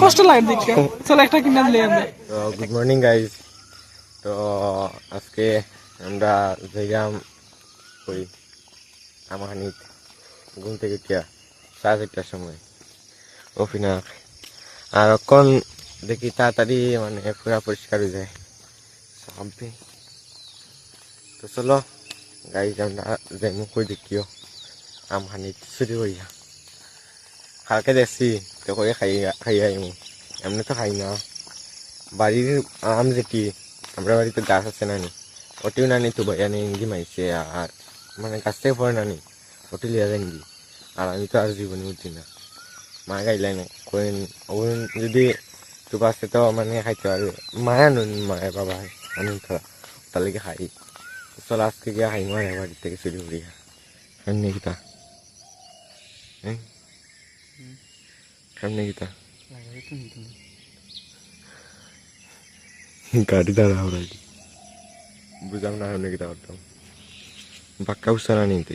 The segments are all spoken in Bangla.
কষ্ট লাগে দেখতে। চলো একটা কিনে আনলে আমরা। তো গুড মর্নিং গাইজ। তো আজকে আমরা যাইলাম ওই আমাহানিত ঘুম থেকে উঠিয়া 4:30টার সময় অফিনাক আর এখন দেখি তাড়াতাড়ি মানে পুরা পরিষ্কার হয়ে যায় সামনে। তো চলো গাইজ আমরা যাইমু কই দেখিও আমাহানিত চুরি করিয়া কালকে দেখছি তো করে খাই আইমু এমনি তো খাই না। বাড়ির আম যেটি আমরা বাড়িতে গাছ আছে নানি ওটিও নানি তো ভাইয়া নিয়ে ইঙ্গি মাইছে আর মানে গাছ থেকে পড়ে নানি ওটি লিয়া যায় ইঙ্গি আর আমি তো আর জীবনে উঠি না মা গাইলাই না কইন ওন যদি তো পাশে তো মানে খাইতে পারবে মায়া নুন মায়ের বাবা আমি তো তার লেগে খাই। চল আজকে গিয়া খাই মায়ের বাড়ি থেকে চুরি করিয়া কেমনি কিতা কেমনি কিতা গাড়ি দাঁড়া হরাই বুঝলাম না কেমনি কিতা করতাম বাক্কা উৎসাহ না নিতে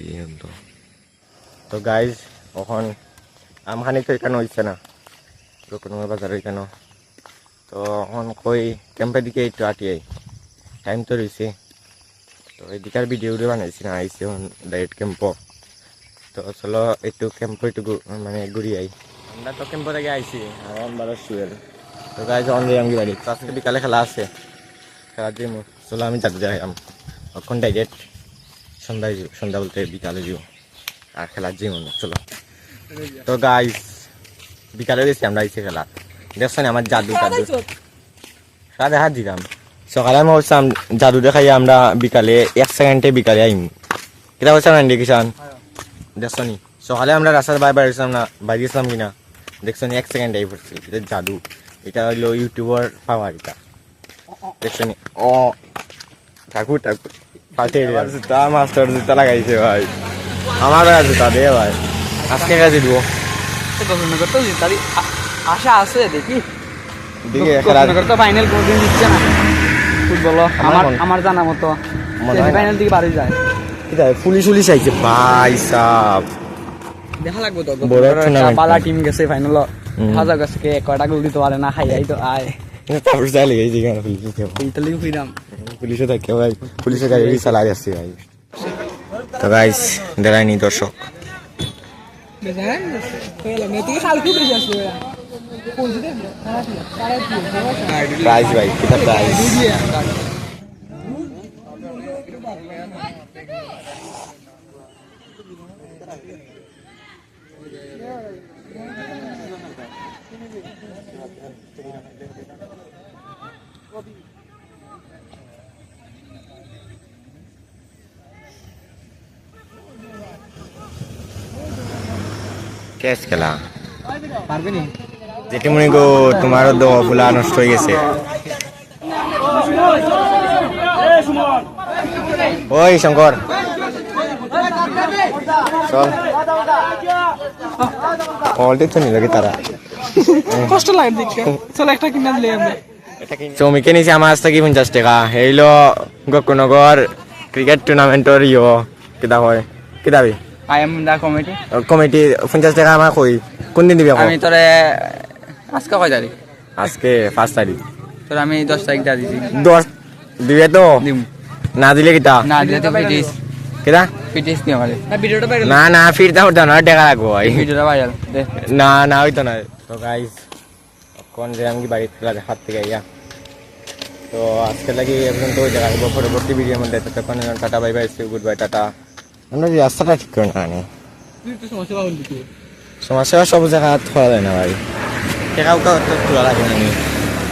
তো গাইজ এখন আমখানি তো এখানে হয়েছে না কোনো বাজার এখানে তো এখন কই ক্যাম্পের দিকে একটু আটিয়াই টাইম তো রয়েছে তো এদিকার ভিডিও বানাইছি না আইসি এখন ডাইরেক্ট ক্যাম্প। তো চলো একটু ক্যাম্প একটু মানে ঘুরি আই আমরা তো ক্যাম্প থেকে আইসি এখন 12 সুয়েল। তো গাইজ অন আমি বাড়ি আজকে বিকালে খেলা আছে খেলার দিন চলো আমি যাতে যাইলাম এখন ডাইরেক্ট সন্ধ্যা বলতে বিকালে যাবো আর খেলার যে মনে চলো। তো গাইজ বিকালে গেছি আমরা আইসি খেলা দেখছো না আমার জাদু সারা দেখা দিলাম সকালে আমি বলছিলাম জাদু দেখাই আমরা বিকালে 1 সেকেন্ডে বিকালে আইম কিনা বলছিলাম না কিষান দেখছো নি সকালে আমরা রাস্তার বাইরেছিলাম না বাইরেছিলাম কিনা দেখছো নি 1 সেকেন্ডে আই পড়ছি এটা জাদু। এটা হইলো ইউটিউবার পাওয়ার এটা দেখছো নি ও ঠাকুর পাল্টে জুতা মাস্টার জুতা লাগাইছে ভাই আমার জুতা দে ভাই আজকে কাজে দিব আশা আছে দেখি দিকে তো ফাইনাল কোনদিন দিচ্ছে না ফুটবল আমার জানা মতো ফাইনাল দিকে বাড়ি যায় পুলিশ আইছে ভাই সাহ দেখা লাগবে তো বড় টুর্নামেন্ট বালা টিম গেছে ফাইনাল হাজার গাছকে কয়টা গোল দিতে পারে না খাই তো আয় তারপর চাইলে গেছি কেন ইতালি ফ্রিডম পুলিশে থাকে ভাই পুলিশে গাড়ি চালাই আসছে ভাই। তো গাইস দেখায়নি দর্শক প্রাইজ ভাই কিটা প্রাইজ ক্যাচ খেলা পারবে নি যেটি মনে গো তোমারও দো ফুলা নষ্ট হয়ে গেছে ওই শঙ্কর চল অলরেডি তো নিল কি তারা কষ্ট লাগে দেখতে। চলো একটা কিনে আনলে আমরা চৌমিকে নিছে আমার কাছ থেকে 50 টাকা এইলো গোকুনগর ক্রিকেট টুর্নামেন্টর কিতা হয় কি দাবি আই এম দা কমিটি 50 টাকা আমার কই কোন দিন দিবি আমি তোরে আজকে কয় তারিখ আজকে 5 তারিখ তোর আমি 10 তারিখ দা দিছি 10 দিবে তো দিম না দিলে কিতা না দিলে তো ফিটিস কিতা নি আমারে না ভিডিওটা ভাইরাল না ফিরতে হতো না টাকা লাগবো ভাই ভিডিওটা ভাইরাল দে না হইতো না। তো গাইস কোন যে আমি বাড়ি থেকে দেখার থেকে ইয়া তো আজকে লাগি এখন তো দেখা যাবো পরবর্তী ভিডিওর মধ্যে ততক্ষণ tata bye bye good bye tata. আমরা রাস্তাটা ঠিক করে না আনি সমস্যা সব জায়গা খোলা যায় না ভাই টেকাও খোলা লাগে না